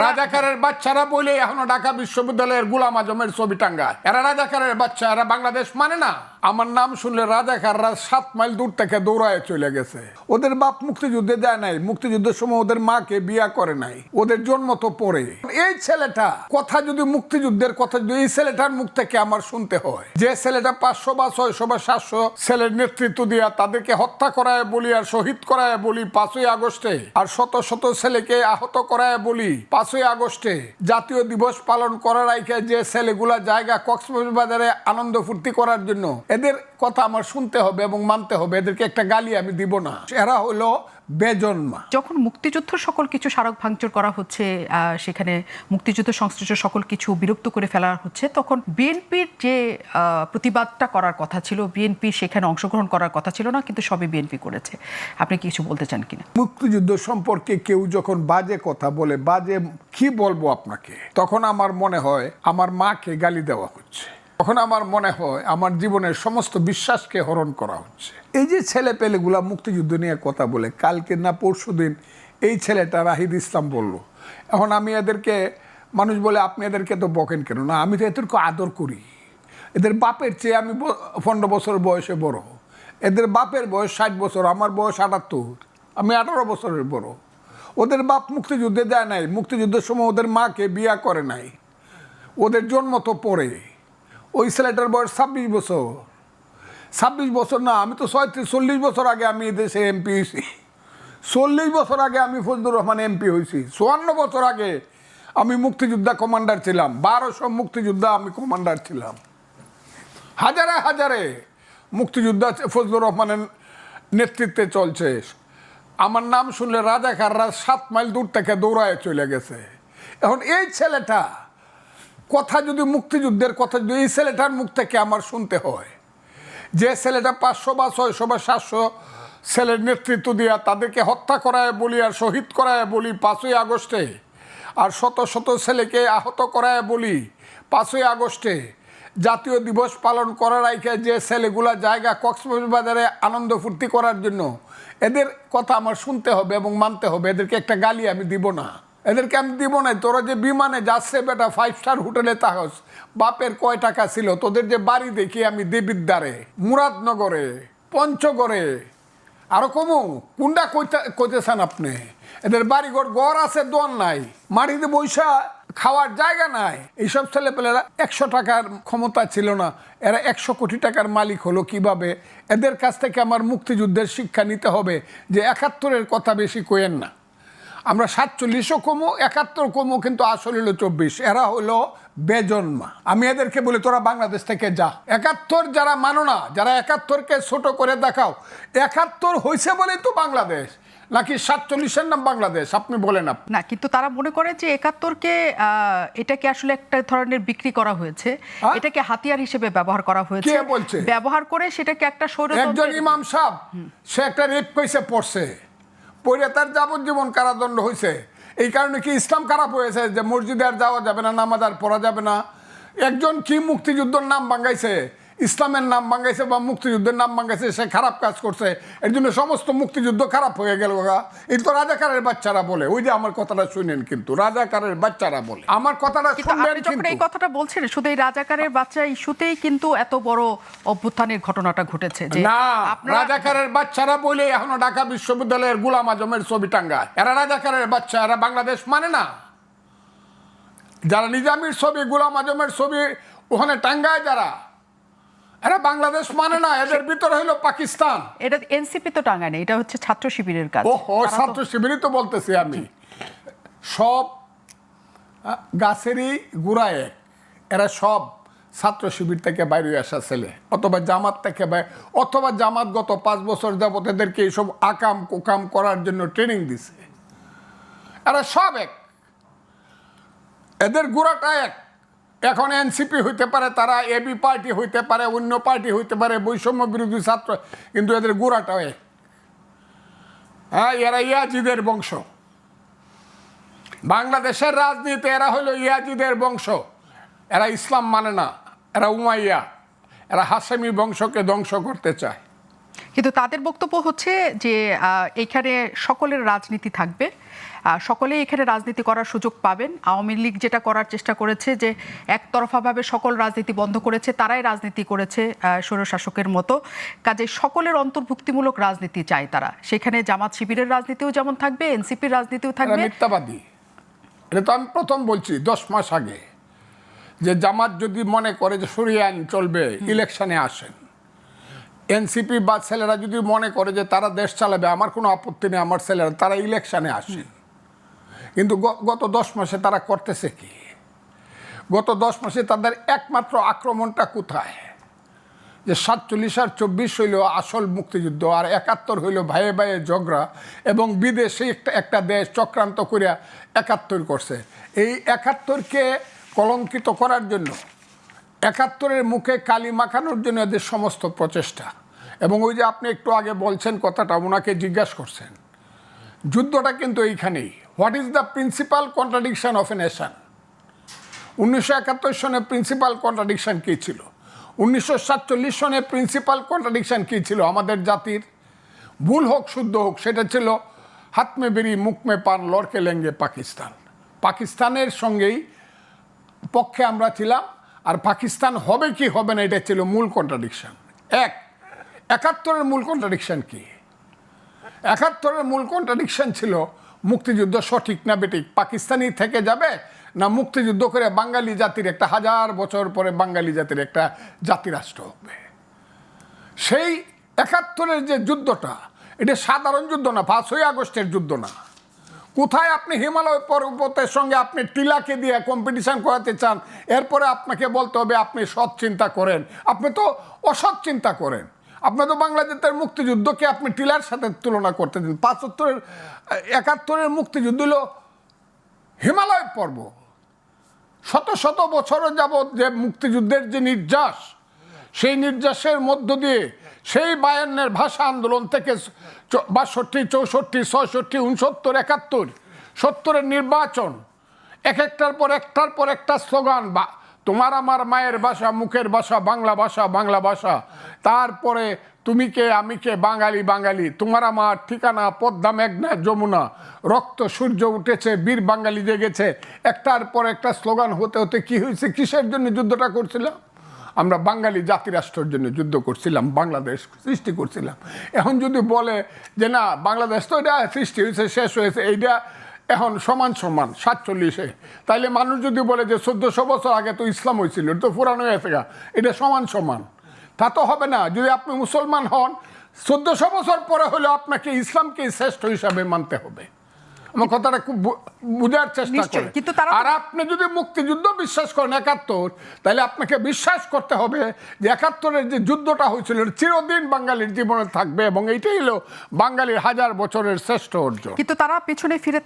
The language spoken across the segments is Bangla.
রাজাকারের বাচ্চারা বলে এখনো ঢাকা বিশ্ববিদ্যালয়ের গোলাম আজমের ছবি টাঙ্গায়। এরা রাজাকারের বাচ্চা, এরা বাংলাদেশ মানে না। আমার নাম শুনলে রাজাকাররা 7 মাইল দূর থেকে দৌড়ায় চলে গেছে। ওদের বাপ মুক্তিযুদ্ধে দেয় নাই, মুক্তিযুদ্ধের সময় ওদের মাকে বিয়া করে নাই, ওদের জন্ম তো পরে। এই ছেলেটা কথা যদি মুক্তিযুদ্ধের কথা যদি এই ছেলেটার মুখ থেকে আমার শুনতে হয়, যে ছেলেটা 500 বা 600 বা 700 ছেলের নেতৃত্ব দিয়া তাদেরকে হত্যা করায় বলি আর শহীদ করায় বলি 5ই আগস্টে, আর শত শত ছেলেকে আহত করায় বলি 5ই আগস্টে, জাতীয় দিবস পালন করার আগে যে ছেলেগুলা জায়গা কক্সবাজারে আনন্দ ফুর্তি করার জন্য, এদের কথা আমার শুনতে হবে এবং মানতে হবে। এদেরকে একটা গালি আমি দিব না। এরা হলো বেজন্মা। যখন মুক্তিযুদ্ধ সকল কিছু স্মারক ভাঙচুর করা হচ্ছে, সেখানে মুক্তিযুদ্ধ সংশ্লিষ্ট সকল কিছু বিরক্ত করে ফেলা হচ্ছে, তখন বিএনপির যে প্রতিবাদটা করার কথা ছিল, বিএনপি সেখানে অংশগ্রহণ করার কথা ছিল না, কিন্তু সবই বিএনপি করেছে। আপনি কিছু বলতে চান কিনা? মুক্তিযুদ্ধ সম্পর্কে কেউ যখন বাজে কথা বলে, বাজে কি বলবো আপনাকে, তখন আমার মনে হয় আমার মাকে গালি দেওয়া হচ্ছে। তখন আমার মনে হয় আমার জীবনের সমস্ত বিশ্বাসকে হরণ করা হচ্ছে। এই যে ছেলে পেলেগুলা মুক্তিযুদ্ধ নিয়ে কথা বলে, কালকে না পরশুদিন এই ছেলেটা রাহিদ ইসলাম বলল। এখন আমি এদেরকে, মানুষ বলে আপনি এদেরকে তো বকেন কেন? না, আমি তো এদেরকে আদর করি। এদের বাপের চেয়ে আমি 15 বছর বয়সে বড়। এদের বাপের বয়স 60 বছর, আমার বয়স 78, আমি 18 বছরের বড়। ওদের বাপ মুক্তিযুদ্ধে দেয় নাই, মুক্তিযুদ্ধের সময় ওদের মাকে বিয়া করে নাই, ওদের জন্ম তো পরে। ওই ছেলেটার বয়স 26 বছর। 26 বছর না, আমি তো 40 বছর আগে আমি দেশে এমপি হয়েছি। 40 বছর আগে আমি ফজলুর রহমান এমপি হয়েছি। 54 বছর আগে আমি মুক্তিযোদ্ধা কমান্ডার ছিলাম। 1200 মুক্তিযোদ্ধা আমি কমান্ডার ছিলাম। হাজারে হাজারে মুক্তিযোদ্ধা ফজলুর রহমানের নেতৃত্বে চলছে। আমার নাম শুনলে রাজাকাররা 7 মাইল দূর থেকে দৌড়ায় চলে গেছে। এখন এই ছেলেটা কথা যদি মুক্তিযুদ্ধের কথা যদি এই ছেলেটার মুখ থেকে আমার শুনতে হয়, যে ছেলেটা 500 বা 600 বা 700 ছেলের নেতৃত্ব দিয়া তাদেরকে হত্যা করায় বলি আর শহীদ করায় বলি 5ই আগস্টে, আর শত শত ছেলেকে আহত করায় বলি 5ই আগস্টে, জাতীয় দিবস পালন করার আগে যে ছেলেগুলা জায়গা কক্সবাজারে আনন্দ ফুর্তি করার জন্য, এদের কথা আমার শুনতে হবে এবং মানতে হবে। এদেরকে একটা গালি আমি দিব না, এদেরকে আমি দিব না। তোরা যে বিমানে যাচ্ছে বেটা 5 স্টার হোটেলে থাকস, বাপের কয় টাকা ছিল? তোদের যে বাড়ি দেখি আমি দেবিদ্বারে, মুরাদনগরে, পঞ্চগড়ে, আরো কমু কোনটা কইতেছেন আপনি? এদের বাড়িঘর গড় আছে, দোয়ার নাই, মাটিতে বৈশা খাওয়ার জায়গা নাই। এইসব ছেলেপেলেরা 100 টাকার ক্ষমতা ছিল না, এরা 100 কোটি টাকার মালিক হলো কিভাবে? এদের কাছ থেকে আমার মুক্তিযুদ্ধের শিক্ষা নিতে হবে যে 71-এর কথা বেশি কইেন না। আমরা 47ও কমো, 71 কমো, কিন্তু আসলে হলো 24। এরা হলো বেজন্মা। আমি এদেরকে বলি তোরা বাংলাদেশ থেকে যা। 71 যারা মানো না, যারা 71কে ছোট করে দেখাও, 71 হয়েছে বলেই তো বাংলাদেশ, নাকি 47-এর নাম বাংলাদেশ? আপনি বলেন। না, কিন্তু তারা মনে করে যে 71কে এটাকে আসলে একটা ধরনের বিক্রি করা হয়েছে, এটাকে হাতিয়ার হিসেবে ব্যবহার করা হয়েছে। কে বলছে? ব্যবহার করে সেটাকে একটা একজন ইমাম সাহেব, সে একটা রেপ কেসে পড়ছে, পড়ে তার যাবজ্জীবন কারাদণ্ড হয়েছে। এই কারণে কি ইসলাম খারাপ হয়েছে যে মসজিদে আর যাওয়া যাবে না, নামাজ আর পড়া যাবে না? একজন কি মুক্তিযুদ্ধের নাম ভাঙাইছে, ইসলামের নাম ভাঙাইছে বা মুক্তিযুদ্ধের নাম ভাঙাইছে, সে খারাপ কাজ করছে, এর জন্য সমস্ত মুক্তিযুদ্ধ খারাপ হয়ে গেল। এই তো রাজাকারের বাচ্চারা বলে। ওই যে আমার কথাটা শুনেন, কিন্তু রাজাকারের বাচ্চারা বলে আমার কথাটা শুনবেন। কিন্তু এই কথাটা বলছেন শুধু এই রাজাকারের বাচ্চা ইস্যুতেই কিন্তু এত বড় অভ্যুত্থানের ঘটনাটা ঘটেছে যে না, রাজাকারের বাচ্চারা বলে এখনো ঢাকা বিশ্ববিদ্যালয়ের গোলাম আজমের ছবি টাঙ্গায়। এরা রাজাকারের বাচ্চা, এরা বাংলাদেশ মানে না। যারা নিজামীর ছবি, গোলাম আজমের ছবি ওখানে টাঙ্গায়, যারা, এরা বাংলাদেশ মানে না। এদের ভিতরে হলো পাকিস্তান। এটা এনসিপি তো টাঙ্গায় না, এটা হচ্ছে ছাত্র শিবিরের কাজ। ওহো, ছাত্র শিবিরই তো বলতেছি আমি। সব গাছেরই গোড়া এক। এরা সব ছাত্র শিবির থেকে বাইরে আসা ছেলে, অথবা জামাত থেকে, অথবা জামাত গত 5 বছর যাবত এদেরকে এইসব আকাম কুকাম করার জন্য ট্রেনিং দিছে। এরা সব এক, এদের গোড়াটা এক। এখন এনসিপি হইতে পারে, তারা এবি পার্টি হইতে পারে, অন্য পার্টি হইতে পারে, বৈষম্য বিরোধী ছাত্র, কিন্তু এদের গোড়াটাও এক। হ্যাঁ, এরা ইয়াজিদের বংশ। বাংলাদেশের রাজনীতি এরা হলো ইয়াজিদের বংশ। এরা ইসলাম মানে না, এরা উমাইয়া, এরা হাশেমি বংশকে ধ্বংস করতে চায়। কিন্তু তাদের বক্তব্য হচ্ছে যে এখানে সকলের রাজনীতি থাকবে, সকলে এখানে রাজনীতি করার সুযোগ পাবেন। আওয়ামী লীগ যেটা করার চেষ্টা করেছে যে একতরফাভাবে সকল রাজনীতি বন্ধ করেছে, তারাই রাজনীতি করেছে স্বৈরশাসকের মতো। কাজে সকলের অন্তর্ভুক্তিমূলক রাজনীতি চায় তারা। সেখানে জামাত শিবিরের রাজনীতিও যেমন থাকবে, এনসিপির রাজনীতিও থাকবে। মিথ্যাবাদী, এটা তো আমি প্রথম বলছি 10 মাস আগে, যে জামাত যদি মনে করে যে সরিয়ে আইন চলবে, ইলেকশনে আসেন। এনসিপি বা ছেলেরা যদি মনে করে যে তারা দেশ চালাবে, আমার কোনো আপত্তি নেই, আমার ছেলেরা তারা ইলেকশনে আসেন। কিন্তু গত 10 মাসে তারা করতেছে কি? গত 10 মাসে তাদের একমাত্র আক্রমণটা কোথায়? যে 47 আর 24 হইল আসল মুক্তিযুদ্ধ, আর 71 হইল ভাইয়ে ভাইয়ে ঝগড়া, এবং বিদেশে একটা দেশ চক্রান্ত করিয়া 71 করছে। এই 71কে কলঙ্কিত করার জন্য, 71-এর মুখে কালি মাখানোর জন্য এদের সমস্ত প্রচেষ্টা। এবং ওই যে আপনি একটু আগে বলছেন কথাটা, ওনাকে জিজ্ঞাসা করছেন, যুদ্ধটা কিন্তু এইখানেই। What is the principal contradiction of a nation? 1971 সনে প্রিন্সিপাল কন্ট্রাডিকশন কী ছিল? 1947 সনে প্রিন্সিপাল কন্ট্রাডিকশন কী ছিল আমাদের জাতির? ভুল হোক শুদ্ধ হোক, সেটা ছিল হাত মে বেরি মুখ মে পান লড়কে লেঙ্গে পাকিস্তান। পাকিস্তানের সঙ্গেই পক্ষে আমরা ছিলাম, আর পাকিস্তান হবে কি হবে না এটা ছিল মূল কন্ট্রাডিকশন। 71-এর মূল কন্ট্রাডিকশন কি? 71-এর মূল কন্ট্রাডিকশন ছিল মুক্তিযুদ্ধ সঠিক না বেঠিক, পাকিস্তানি থেকে যাবে না মুক্তিযুদ্ধ করে বাঙালি জাতির একটা 1000 বছর পরে বাঙালি জাতির একটা জাতিরাষ্ট্র হবে। সেই 71-এর যে যুদ্ধটা, এটা সাধারণ যুদ্ধ না, 5ই আগস্টের যুদ্ধ না। কোথায় আপনি হিমালয় পর্বতের সঙ্গে আপনি টিলাকে দিয়ে কম্পিটিশন করাতে চান, এরপরে আপনাকে বলতে হবে আপনি সৎ চিন্তা করেন। আপনি তো অসৎ চিন্তা করেন। আপনি তো বাংলাদেশের মুক্তিযুদ্ধকে আপনি টিলার সাথে তুলনা করতে দিন। 71-এর মুক্তিযুদ্ধ হলো হিমালয় পর্ব। শত শত বছরের যাবৎ যে মুক্তিযুদ্ধের যে নির্যাস, সেই নির্যাসের মধ্য দিয়ে সেই 52-এর ভাষা আন্দোলন থেকে 62, 64, 66, 69, 71, 70-এর নির্বাচন, একটার পর একটা স্লোগান, বা তোমার আমার মায়ের ভাষা, মুখের ভাষা, বাংলা ভাষা, বাংলা ভাষা। তারপরে তুমি কে আমি কে, বাঙালি বাঙালি, তোমার আমার ঠিকানা পদ্মা মেঘনা যমুনা, রক্ত সূর্য উঠেছে, বীর বাঙালি জেগেছে। একটার পর একটা স্লোগান হতে হতে কি হয়েছে? কিসের জন্য যুদ্ধটা করছিলাম? আমরা বাঙালি জাতিরাষ্ট্রের জন্য যুদ্ধ করছিলাম, বাংলাদেশ সৃষ্টি করছিলাম। এখন যদি বলে যে না, বাংলাদেশ তো এটা সৃষ্টি হয়েছে, শেষ হয়েছে, এইটা এখন সমান সমান 47-এ, তাইলে মানুষ যদি বলে যে 1400 বছর আগে তো ইসলাম হয়েছিল, এটা তো পুরানো হয়েছে, এটা সমান সমান, তা তো হবে না। যদি আপনি মুসলমান হন, 1400 বছর পরে হলেও আপনাকে ইসলামকে শ্রেষ্ঠ হিসাবে মানতে হবে। আমার কথাটা খুব বোঝার চেষ্টা করেন। আর আপনি যদি মুক্তিযুদ্ধ বিশ্বাস করেন 71, তাহলে আপনাকে বিশ্বাস করতে হবে যে 71-এর যে যুদ্ধটা হয়েছিল চিরদিন বাঙালির জীবনে থাকবে, এবং এইটাই হলো বাঙালির 1000 বছরের শ্রেষ্ঠ অর্জন। কিন্তু তারা পেছনে ফিরে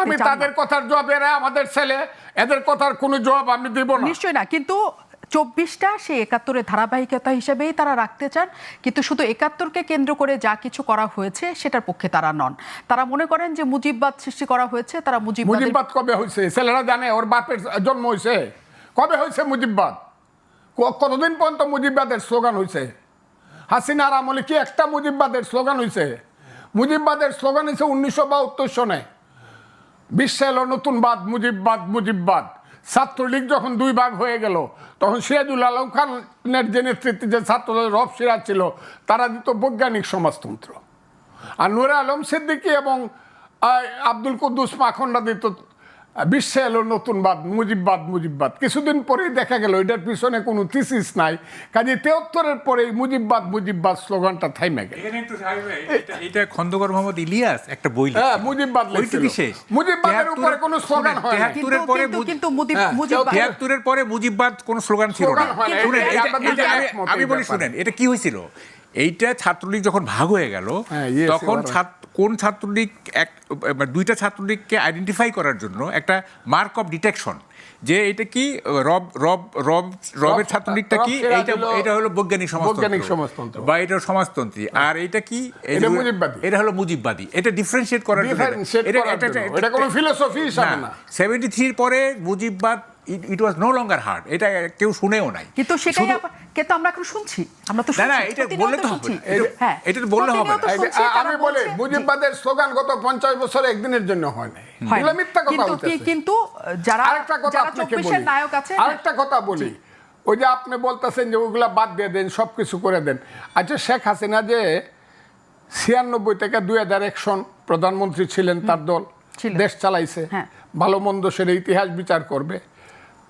আমি তাদের কথার জবাব, এরা আমাদের ছেলে, এদের কথার কোনো জবাব আমি দেব না। নিশ্চয়ই না, কিন্তু 24টা সেই 71-এর ধারাবাহিকতা হিসেবেই তারা রাখতে চান। কিন্তু শুধু 71-কে কেন্দ্র করে যা কিছু করা হয়েছে সেটার পক্ষে তারা নন। তারা মনে করেন যে মুজিববাদ সৃষ্টি করা হয়েছে। তারা মুজিববাদ কবে হয়েছে? ছেলেরা জানে ওর বাপের জন্ম হয়েছে কবে হয়েছে মুজিববাদ? কতদিন পর্যন্ত মুজিববাদের স্লোগান হয়েছে? হাসিনার আমলে কি একটা মুজিববাদের স্লোগান হয়েছে? মুজিববাদের স্লোগান হয়েছে 1972 সনে, বিশ্বে এলো নতুন বাদ, মুজিববাদ মুজিববাদ। ছাত্রলীগ যখন 2 ভাগ হয়ে গেল, তখন সিরাজুল আলম খানের যে নেতৃত্বে যে ছাত্রদলের রব সিরাজ ছিল, তারা দিত বৈজ্ঞানিক সমাজতন্ত্র, আর নূরে আলম সিদ্দিকী এবং আব্দুল কুদ্দুস মাখনরা দিত বিশ্বে এলো নতুন বাদ, মুজিববাদ মুজিববাদ। কিছুদিন পরেই দেখা গেল এটার পিছনে কোনো থিসিস নাই, কাজে 73-এর পরেই মুজিববাদ মুজিববাদ স্লোগানটা থাইমে গেল। এটা খন্দকার মোহাম্মদ ইলিয়াস একটা বই লিখেছেন, মুজিববাদ লিখছিল। মুজিববাদের উপরে কোনো স্লোগান হয় না। 73-এর পরে মুজিববাদ কোনো স্লোগান ছিল না। শুনেন, আমি বলি, শুনেন এটা কি হয়েছিল। এইটা ছাত্রলীগ যখন ভাগ হয়ে গেল, তখন কোন ছাত্রলীগ, 2টা ছাত্রলীগকে আইডেন্টিফাই করার জন্য একটা মার্ক অফ ডিটেকশন, যে এটা কি রবের ছাত্রলীগটা কি, এটা হলো বৈজ্ঞানিক সমাজতন্ত্র বা এটা সমাজতন্ত্রী, আর এটা কি, এটা হলো মুজিববাদী। এটা ডিফারেন্সিয়েট করার জন্য, এটা কোনো ফিলোসফি হিসাবে না। 73 পরে মুজিববাদ ইট ওয়াজ নো লঙ্গার হার্ড, এটা কেউ শুনেও নাই। কিন্তু সেটাই কিন্তু আমরা এখন শুনছি, আমরা তো না এটা বললে তো হবে, এটা তো বললে হবে। আমি বলি মুজিববাদের স্লোগান গত 50 বছরে একদিনের জন্য হয় নাই, এগুলো মিথ্যা কথা বলতেছে। কিন্তু যারা আরেকটা কথা আপনাকে বলি, নায়ক আছে, আরেকটা কথা বলি, ওই যে আপনি বলতেছেন যে ওইগুলা বাদ দিয়ে দেন, সবকিছু করে দেন। আচ্ছা, শেখ হাসিনা যে 96 থেকে 2001 সন প্রধানমন্ত্রী ছিলেন, তার দল দেশ চালাইছে, ভালো মন্দ সেটা ইতিহাস বিচার করবে।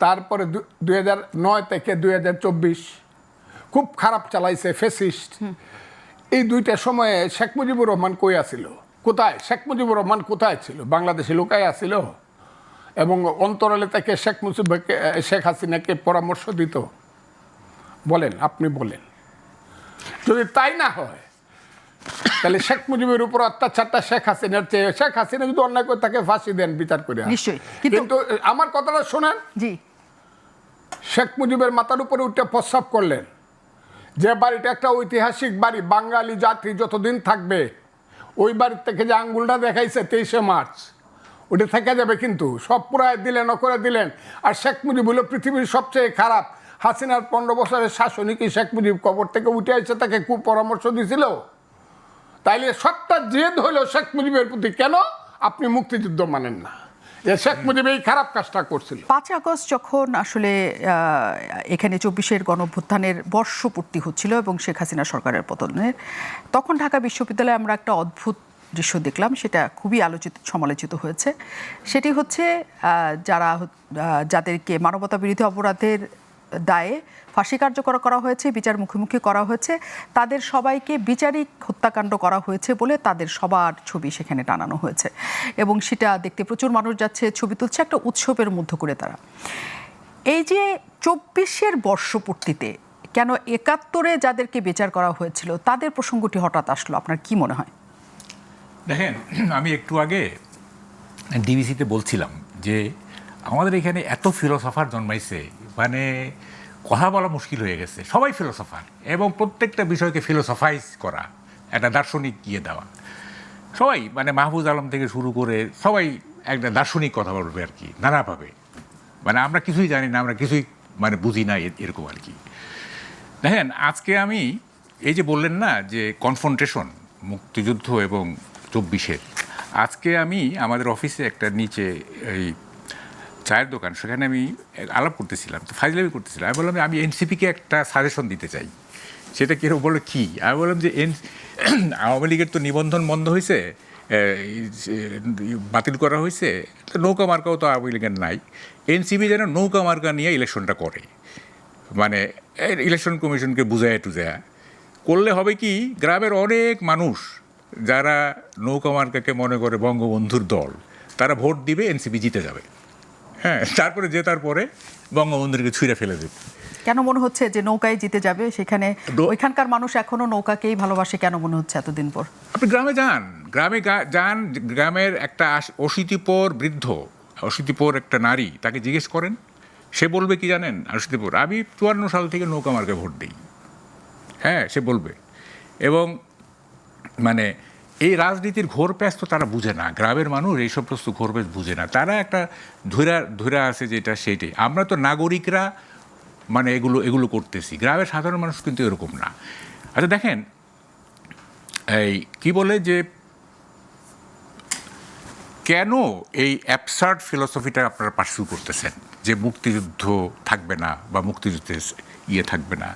তারপরে 2009 থেকে 2024 খুব খারাপ চালাইছে, ফেসিস্ট। এই দুইটা সময়ে শেখ মুজিবুর রহমান কই আছিল? কোথায় শেখ মুজিবুর রহমান কোথায় ছিল? বাংলাদেশে লুকায় আছিল এবং অন্তরালে থেকে শেখ হাসিনাকে পরামর্শ দিত? বলেন, আপনি বলেন। যদি তাই না হয় তাহলে শেখ মুজিবের উপর অত্যাচারটা শেখ হাসিনার চেয়ে, শেখ হাসিনা যদি অন্যায় করে তাকে ফাঁসি দেন বিচার করে। নিশ্চয়ই, কিন্তু আমার কথাটা শোনেন। জি, শেখ মুজিবের মাথার উপরে উঠে প্রস্রাব করলেন। যে বাড়িটা একটা ঐতিহাসিক বাড়ি, বাঙালি জাতি যতদিন থাকবে, ওই বাড়ির থেকে যে আঙ্গুলটা দেখাইছে 23শে মার্চ, ওটা থেকে যাবে। কিন্তু সব পুরায় দিলেন, করে দিলেন। আর শেখ মুজিব হলো পৃথিবীর সবচেয়ে খারাপ। হাসিনার 15 বছরের শাসনই কি শেখ মুজিব কবর থেকে উঠে এসে তাকে কুপরামর্শ দিয়েছিল? তাইলে সবটা জেদ হইল শেখ মুজিবের প্রতি। কেন আপনি মুক্তিযুদ্ধ মানেন না? যে শেখ মুজিব এই খারাপ কাজটা করছিল। 5 আগস্ট যখন আসলে এখানে 24-এর গণঅভ্যুত্থানের বর্ষপূর্তি হচ্ছিল এবং শেখ হাসিনা সরকারের পতনের, তখন ঢাকা বিশ্ববিদ্যালয়ে আমরা একটা অদ্ভুত দৃশ্য দেখলাম, সেটা খুবই সমালোচিত হয়েছে। সেটি হচ্ছে যাদেরকে মানবতা বিরোধী অপরাধের দায়ে ফাঁসি কার্যকর করা হয়েছে, বিচার মুখোমুখি করা হয়েছে, তাদের সবাইকে বিচারিক হত্যাকাণ্ড করা হয়েছে বলে তাদের সবার ছবি সেখানে টানানো হয়েছে এবং সেটা দেখতে প্রচুর মানুষ যাচ্ছে, ছবি তুলছে, একটা উৎসবের মধ্য করে তারা। এই যে 24-এর বর্ষপূর্তিতে কেন 71-এ যাদেরকে বিচার করা হয়েছিল তাদের প্রসঙ্গটি হঠাৎ আসলো, আপনার কি মনে হয়? দেখেন, আমি একটু আগে ডিবিসিতে বলছিলাম যে আমাদের এখানে এত ফিলোসফার জন্মাইছে, মানে কথা বলা মুশকিল হয়ে গেছে। সবাই ফিলোসফার এবং প্রত্যেকটা বিষয়কে ফিলোসফাইজ করা, একটা দার্শনিক গিয়ে দেওয়া। সবাই মানে মাহফুজ আলম থেকে শুরু করে সবাই একটা দার্শনিক কথা বলবে আর কি, নানাভাবে। মানে আমরা কিছুই জানি না, আমরা কিছুই মানে বুঝি না, এরকম আর কি। দেখেন, আজকে আমি এই যে বললেন না যে কনফ্রন্টেশন মুক্তিযুদ্ধ এবং 24-এর, আজকে আমি আমাদের অফিসে একটা নিচে এই চায়ের দোকান, সেখানে আমি আলাপ করতেছিলাম, তো ফাইজলামি করতেছিলাম। আমি বললাম আমি এনসিপিকে একটা সাজেশন দিতে চাই। সেটা কেউ বললো কি? আমি বললাম যে আওয়ামী লীগের তো নিবন্ধন বন্ধ হয়েছে, বাতিল করা হয়েছে, তো নৌকা মার্কাও তো আওয়ামী লীগের নাই। এনসিপি যেন নৌকা মার্কা নিয়ে ইলেকশনটা করে, মানে ইলেকশন কমিশনকে বুঝায় টুজায়া করলে হবে কি, গ্রামের অনেক মানুষ যারা নৌকা মার্কাকে মনে করে বঙ্গবন্ধুর দল, তারা ভোট দিবে, এনসিপি জিতে যাবে। হ্যাঁ, তারপরে জেতার পরে বঙ্গবন্ধুকে ছুঁড়ে ফেলে দেবে। কেন মনে হচ্ছে যে নৌকায় জিতে যাবে? সেখানে ওইখানকার মানুষ এখনো নৌকাকেই ভালোবাসে, কেন মনে হচ্ছে এতদিন পর? আপনি গ্রামে যান, গ্রামের একটা অশীতিপর বৃদ্ধ, অশীতিপর একটা নারী, তাকে জিজ্ঞেস করেন, সে বলবে কি জানেন? অশীতিপর, আমি 54 সাল থেকে নৌকা মার্কে ভোট দিই। হ্যাঁ, সে বলবে। এবং মানে এই রাজনীতির ঘোর প্যাঁচ তো তারা বুঝে না, গ্রামের মানুষ এই সমস্ত ঘোর প্যাঁচ বুঝে না, তারা একটা ধৈরা আছে যেটা সেইটাই। আমরা তো নাগরিকরা মানে এগুলো করতেছি, গ্রামের সাধারণ মানুষ কিন্তু এরকম না। আচ্ছা দেখেন, এই কি বলে যে কেন এই অ্যাবসার্ড ফিলসফিটা আপনারা পার্সিউ করতেছেন যে মুক্তিযুদ্ধ থাকবে না বা মুক্তিযুদ্ধের থাকবে না,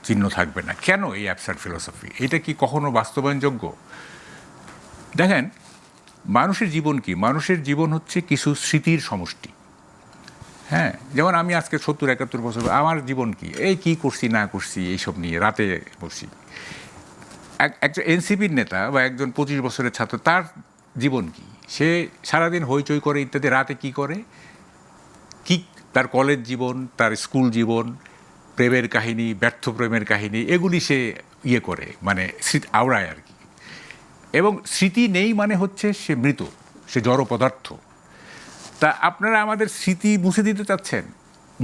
চিহ্ন থাকবে না? কেন এই অ্যাবসার্ড ফিলসফি? এটা কি কখনো বাস্তবায়নযোগ্য? দেখেন, মানুষের জীবন কি? মানুষের জীবন হচ্ছে কিছু স্মৃতির সমষ্টি। হ্যাঁ, যেমন আমি আজকে 70-71 বছর, আমার জীবন কি, এই কি করছি না করছি এইসব নিয়ে রাতে বসি। একজন এনসিপির নেতা বা একজন 25 বছরের ছাত্র, তার জীবন কি? সে সারাদিন হইচই করে ইত্যাদি, রাতে কি করে, কি তার কলেজ জীবন, তার স্কুল জীবন, প্রেমের কাহিনী, ব্যর্থ প্রেমের কাহিনী, এগুলি সে করে, মানে স্মৃতি আওড়ায় আর কি। এবং স্মৃতি নেই মানে হচ্ছে সে মৃত, সে জড় পদার্থ। তা আপনারা আমাদের স্মৃতি মুছে দিতে চাচ্ছেন?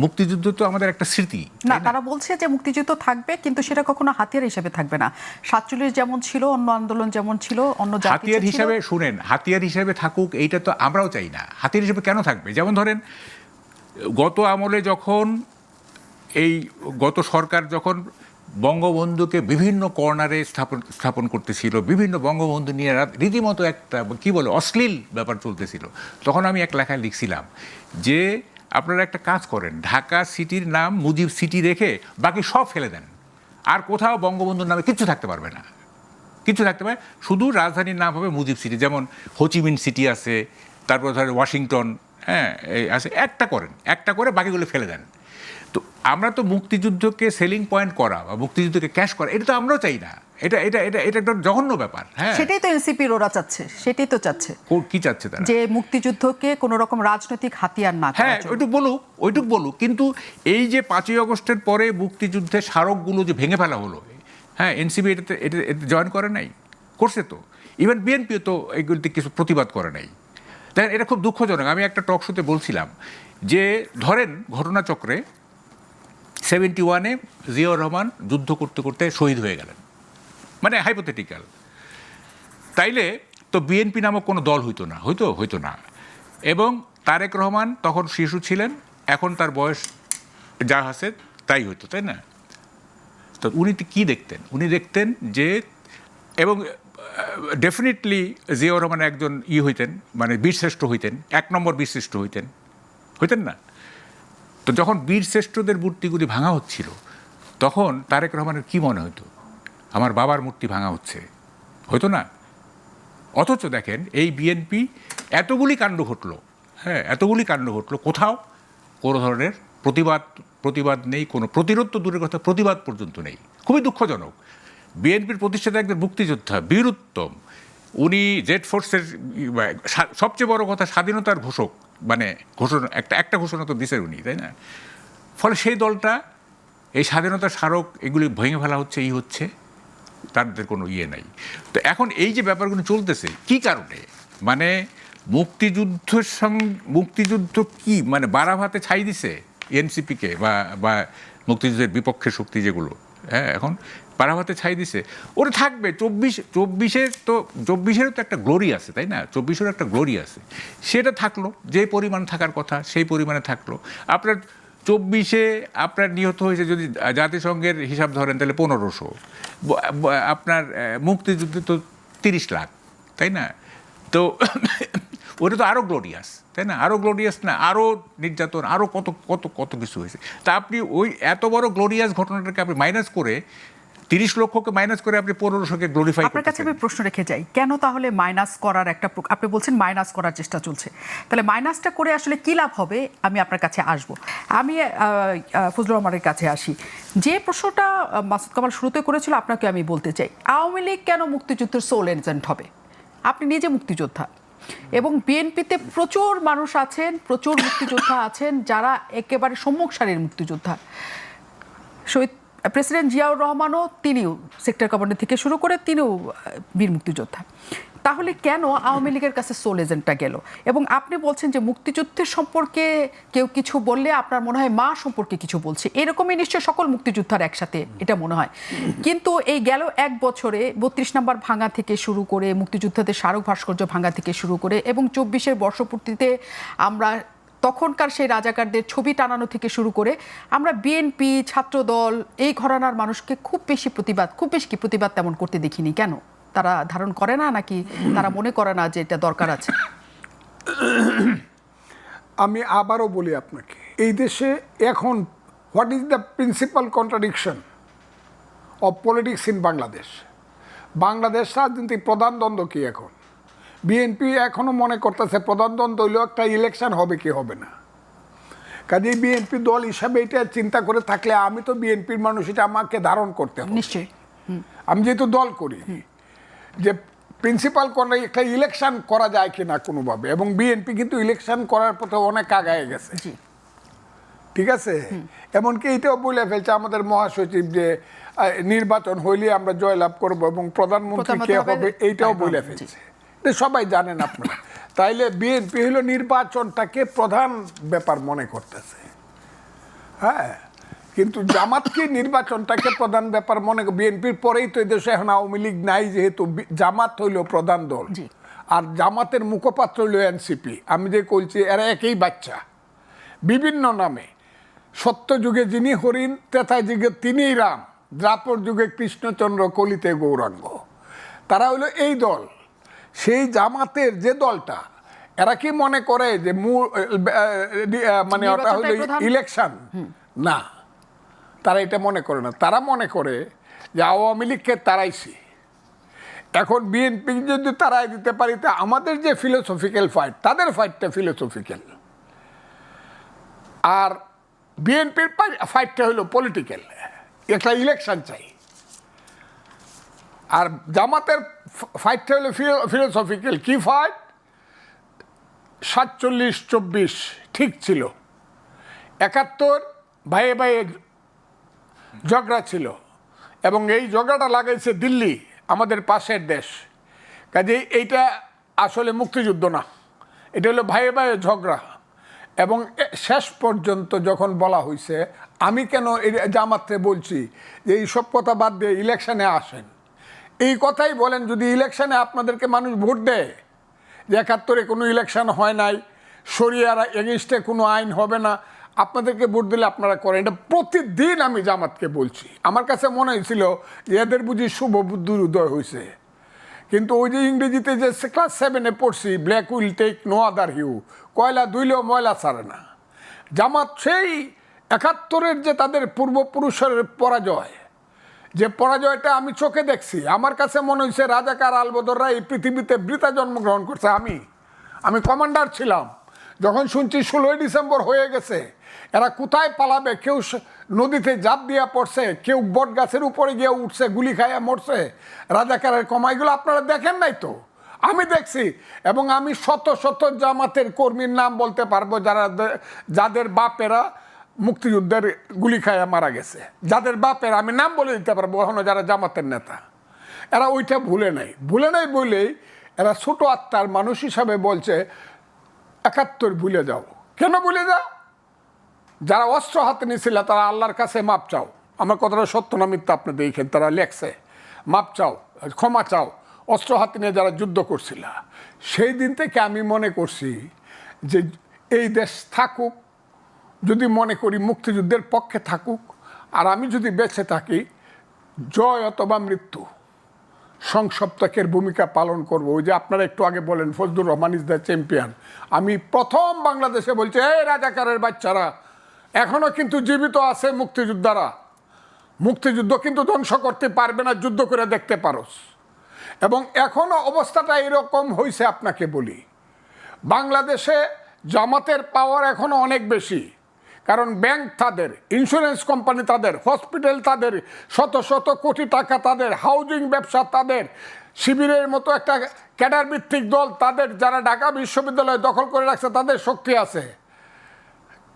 মুক্তিযুদ্ধ তো আমাদের একটা স্মৃতি না। তারা বলছে যে মুক্তিযুদ্ধ থাকবে, কিন্তু সেটা কখনো হাতিয়ার হিসেবে থাকবে না। 47 যেমন ছিল, অন্য আন্দোলন যেমন ছিল, অন্য হাতিয়ার হিসাবে, শুনেন, হাতিয়ার হিসেবে থাকুক, এইটা তো আমরাও চাই না। হাতিয়ার হিসেবে কেন থাকবে? যেমন ধরেন গত আমলে যখন এই গত সরকার যখন বঙ্গবন্ধুকে বিভিন্ন কর্নারে স্থাপন করতেছিল, বিভিন্ন বঙ্গবন্ধু নিয়ে রীতিমতো একটা কি বলে অশ্লীল ব্যাপার চলতেছিল, তখন আমি এক লেখায় লিখছিলাম যে আপনারা একটা কাজ করেন, ঢাকা সিটির নাম মুজিব সিটি রেখে বাকি সব ফেলে দেন, আর কোথাও বঙ্গবন্ধুর নামে কিচ্ছু থাকতে পারবে না, কিছু থাকতে পারে, শুধু রাজধানীর নাম হবে মুজিব সিটি। যেমন হোচিমিন সিটি আছে, তারপর ধরেন ওয়াশিংটন, হ্যাঁ আছে, একটা করে বাকিগুলো ফেলে দেন। তো আমরা তো মুক্তিযুদ্ধকে সেলিং পয়েন্ট করা বা মুক্তিযুদ্ধকে ক্যাশ করা, এটা তো আমরাও চাই না, এটা এটা এটা এটা একটা জঘন্য ব্যাপার। হ্যাঁ, সেটাই তো এনসিপির ওরা চাচ্ছে, সেটাই তো চাচ্ছে। কি চাচ্ছে তারা? যে মুক্তিযুদ্ধকে কোনো রকম রাজনৈতিক হাতিয়ার না। হ্যাঁ, ওইটুক বলুক, কিন্তু এই যে 5ই আগস্টের পরে মুক্তিযুদ্ধের স্মারকগুলো যে ভেঙে ফেলা হলো, হ্যাঁ, এনসিপি এটাতে জয়েন করে নাই, করছে তো, ইভেন বিএনপিও তো এইগুলিতে কিছু প্রতিবাদ করে নাই। দেখেন, এটা খুব দুঃখজনক। আমি একটা টক শোতে বলছিলাম যে ধরেন ঘটনাচক্রে 71-এ জিয়াউর রহমান যুদ্ধ করতে করতে শহীদ হয়ে গেলেন, মানে হাইপোথেটিক্যাল, তাইলে তো বিএনপি নামক কোনো দল হইতো না, এবং তারেক রহমান তখন শিশু ছিলেন, এখন তার বয়স যা আছে তাই হইতো, তাই না? তো উনি কি দেখতেন? উনি দেখতেন যে, এবং ডেফিনেটলি জিয়াউর রহমান একজন হইতেন, মানে বীরশ্রেষ্ঠ হইতেন, 1 নম্বর বীরশ্রেষ্ঠ হইতেন না? তো যখন বীরশ্রেষ্ঠদের মূর্তিগুলি ভাঙা হচ্ছিল, তখন তারেক রহমানের কি মনে হতো? আমার বাবার মূর্তি ভাঙা হইতো না? অথচ দেখেন, এই বিএনপি এতগুলি কাণ্ড ঘটলো, হ্যাঁ, এতগুলি কাণ্ড ঘটলো, কোথাও কোনো ধরনের প্রতিবাদ নেই, কোনো প্রতিরোধ তো দূরের কথা, প্রতিবাদ পর্যন্ত নেই। খুবই দুঃখজনক। বিএনপির প্রতিষ্ঠাতা একজন মুক্তিযোদ্ধা, বীর উত্তম, উনি জেড ফোর্সের সবচেয়ে বড় কথা স্বাধীনতার ঘোষক, মানে ঘোষণা একটা ঘোষণা তো দিছেন উনি, তাই না? ফলে সেই দলটা এই স্বাধীনতার স্মারক এগুলি ভেঙে ফেলা হচ্ছে, তাদের কোনো নাই। তো এখন এই যে ব্যাপারগুলো চলতেছে, কি কারণে? মানে মুক্তিযুদ্ধ কি মানে বারাভাতে ছাই দিছে এনসিপিকে বা মুক্তিযুদ্ধের বিপক্ষের শক্তি যেগুলো, হ্যাঁ, এখন বারাভাতে ছাই দিছে। ওরা থাকবে 24-এরও তো একটা গ্লোরি আছে, তাই না? 24-এরও একটা গ্লোরি আছে, সেটা থাকলো, যে পরিমাণ থাকার কথা সেই পরিমাণে থাকলো। আপনার 24-এ আপনার নিহত হয়েছে যদি জাতিসংঘের হিসাব ধরেন, তাহলে 1500, আপনার মুক্তিযুদ্ধে তো 30 লাখ, তাই না? তো ওটা তো আরও গ্লোরিয়াস, তাই না? আরও গ্লোরিয়াস না, আরও নির্যাতন, আরও কত কত কত কিছু হয়েছে। তা আপনি ওই এত বড় গ্লোরিয়াস ঘটনাটাকে আপনি মাইনাস করে, 30 লক্ষকে মাইনাস করে আপনি 1500-কে গ্লোরিফাই করতে। আপনার কাছে আমি প্রশ্ন রেখে যাই, কেন তাহলে মাইনাস করার আপনি বলছেন মাইনাস করার চেষ্টা চলছে, তাহলে মাইনাসটা করে আসলে কি লাভ হবে? আমি আপনার কাছে আসব। আমি ফজলুর রহমানের কাছে আসি। যে প্রশ্নটা মাসুদ কামাল শুরুতে করেছিল, আপনাকে আমি বলতে চাই, আওয়ামী লীগ কেন মুক্তিযুদ্ধের সোল এজেন্ট হবে? আপনি নিজে মুক্তিযোদ্ধা, এবং বিএনপিতে প্রচুর মানুষ আছেন, প্রচুর মুক্তিযোদ্ধা আছেন যারা একেবারে সম্মুখ সারির মুক্তিযোদ্ধা। শহীদ প্রেসিডেন্ট জিয়াউর রহমানও, তিনিও সেক্টর কমান্ডার থেকে শুরু করে তিনিও বীর মুক্তিযোদ্ধা। তাহলে কেন আওয়ামী লীগের কাছে সোল এজেন্টটা গেল? এবং আপনি বলছেন যে মুক্তিযুদ্ধের সম্পর্কে কেউ কিছু বললে আপনার মনে হয় মা সম্পর্কে কিছু বলছে, এরকমই নিশ্চয় সকল মুক্তিযোদ্ধার একসাথে এটা মনে হয়। কিন্তু এই গেল 1 বছরে 32 নম্বর ভাঙা থেকে শুরু করে, মুক্তিযোদ্ধাদের স্মারক ভাস্কর্য ভাঙা থেকে শুরু করে, এবং 24-এর বর্ষপূর্তিতে আমরা তখনকার সেই রাজাকারদের ছবি টানানো থেকে শুরু করে, আমরা বিএনপি, ছাত্রদল, এই ঘরানার মানুষকে খুব বেশি প্রতিবাদ তেমন করতে দেখিনি। কেন? তারা ধারণ করে না, নাকি তারা মনে করে না যে এটা দরকার আছে? আমি আবারও বলি আপনাকে, এই দেশে এখন what is the principal contradiction of politics in Bangladesh? Bangladesh রাজনীতির প্রধান দ্বন্দ্ব কি এখন? বিএনপি এখনও মনে করতেছে প্রধান দ্বন্দ্ব হইলেও একটা ইলেকশন হবে কি হবে না। কাজেই বিএনপি দল হিসাবে এটা চিন্তা করে থাকলে, আমি তো বিএনপির মানুষ, এটা আমাকে ধারণ করতে হবে নিশ্চয়ই। আমি যেহেতু দল করি, যে প্রিন্সিপাল কোনো একটা ইলেকশন করা যায় কিনা কোনোভাবে, এবং বিএনপি কিন্তু ইলেকশন করার পথে অনেক আগায় গেছে, ঠিক আছে? এমনকি এইটাও বলে ফেলছে আমাদের মহাসচিব যে নির্বাচন হইলে আমরা জয়লাভ করব এবং প্রধানমন্ত্রী কে হবে, এইটাও বলে ফেলছে। সবাই জানেন আপনারা। তাইলে বিএনপি হলো নির্বাচনটাকে প্রধান ব্যাপার মনে করতেছে, হ্যাঁ, কিন্তু জামাতকে নির্বাচনটাকে প্রধান ব্যাপার মনে, বিএনপির পরেই তো এদেশে এখন আওয়ামী লীগ নাই, যেহেতু জামাত হইল প্রধান দল, আর জামাতের মুখপাত্র হইল এনসিপি। আমি যে বলছি, এরা একই বাচ্চা। বিভিন্ন নামে। সত্য যুগে যিনি হরিণ, ত্রেতা যুগে তিনিই রাম, দ্রাপর যুগে কৃষ্ণচন্দ্র, কলিতে গৌরাঙ্গ। তারা হলো এই দল। সেই জামাতের যে দলটা, এরা কি মনে করে যে মানে ওটা হলো ইলেকশন? না, তারা এটা মনে করে না। তারা মনে করে যে আওয়ামী লীগকে তারাইছি, এখন বিএনপি যদি তারাই দিতে পারি, তা আমাদের যে ফিলোসফিক্যাল ফাইট, তাদের ফাইটটা ফিলোসফিক্যাল, আর বিএনপির ফাইটটা হলো পলিটিক্যাল, একটা ইলেকশন চাই। আর জামাতের ফাইটটা হলো ফিলোসফিক্যাল। কি ফাইট? 47-24 ঠিক ছিল, 71 ভাইয়ে ভাইয়ে ঝগড়া ছিল, এবং এই ঝগড়াটা লাগাইছে দিল্লি, আমাদের পাশের দেশ। কাজেই এইটা আসলে মুক্তিযুদ্ধ না, এটা হলো ভাইয়ে ভাইয়ে ঝগড়া। এবং শেষ পর্যন্ত যখন বলা হয়েছে, আমি কেন এই জামাতে বলছি যে এইসব কথা বাদ দিয়ে ইলেকশনে আসেন, এই কথাই বলেন। যদি ইলেকশনে আপনাদেরকে মানুষ ভোট দেয় যে 71-এ কোনো ইলেকশন হয় নাই, শরিয়ার এগেইনস্টে কোনো আইন হবে না, আপনাদেরকে ভোট দিলে আপনারা করেন। এটা প্রতিদিন আমি জামাতকে বলছি। আমার কাছে মনে হয়েছিল যে এদের বুঝি শুভ বুদ্ধির উদয় হয়েছে, কিন্তু ওই যে ইংরেজিতে যে ক্লাস 7-এ পড়ছি, black will take no other hue, কয়লা দুইলেও ময়লা ছাড়ে না। জামাত সেই 71-এর যে তাদের পূর্বপুরুষের পরাজয়, যে পরাজয়টা আমি চোখে দেখছি, আমার কাছে মনে হয়েছে রাজাকার আলবদররা এই পৃথিবীতে বৃথা জন্মগ্রহণ করছে। আমি কমান্ডার ছিলাম, যখন শুনছি 16ই ডিসেম্বর হয়ে গেছে, এরা কোথায় পালাবে? কেউ নদীতে জাপ দিয়া পড়ছে, কেউ বট গাছের উপরে গিয়ে উঠছে, গুলি খাইয়া মরছে, রাজাকারের কমাইগুলো আপনারা দেখেন নাই তো? আমি দেখছি। এবং আমি শত শত জামাতের কর্মীর নাম বলতে পারবো যাদের বাপেরা মুক্তিযুদ্ধের গুলি খাইয়া মারা গেছে, যাদের বাপের আমি নাম বলে দিতে পারবো এখনো, যারা জামাতের নেতা। এরা ওইটা ভুলে নাই বলেই এরা ছোট আত্মার মানুষ হিসাবে বলছে 71 ভুলে যাও। কেন ভুলে যাও? যারা অস্ত্র হাতে নিয়েছিল তারা আল্লাহর কাছে মাপ চাও। আমার কথাটা সত্য না মিথ্যা আপনি দেখেন, তারা লেখছে মাপ চাও, ক্ষমা চাও। অস্ত্র হাতে নিয়ে যারা যুদ্ধ করছিল, সেই দিন থেকে আমি মনে করছি যে এই দেশ থাকুক, যদি মনে করি মুক্তিযুদ্ধের পক্ষে থাকুক, আর আমি যদি বেঁচে থাকি, জয় অথবা মৃত্যু সংসপ্তকের ভূমিকা পালন করব। ওই যে আপনারা একটু আগে বলেন Fazlur Rahman is the champion, আমি প্রথম বাংলাদেশে বলছি, এই রাজাকারের বাচ্চারা, এখনো কিন্তু জীবিত আছে মুক্তিযোদ্ধারা। মুক্তিযুদ্ধ কিন্তু ধ্বংস করতে পারবে না, যুদ্ধ করে দেখতে পারোস। এবং এখনো অবস্থাটা এরকম হয়েছে। আপনাকে বলি, বাংলাদেশে জামাতের পাওয়ার এখনো অনেক বেশি, কারণ ব্যাংক তাদের, ইন্স্যুরেন্স কোম্পানি তাদের, হসপিটাল তাদের, শত শত কোটি টাকা তাদের, হাউজিং ব্যবসা তাদের, শিবিরের মতো একটা ক্যাডার ভিত্তিক দল তাদের, যারা ঢাকা বিশ্ববিদ্যালয় দখল করে রাখছে, তাদের শক্তি আছে।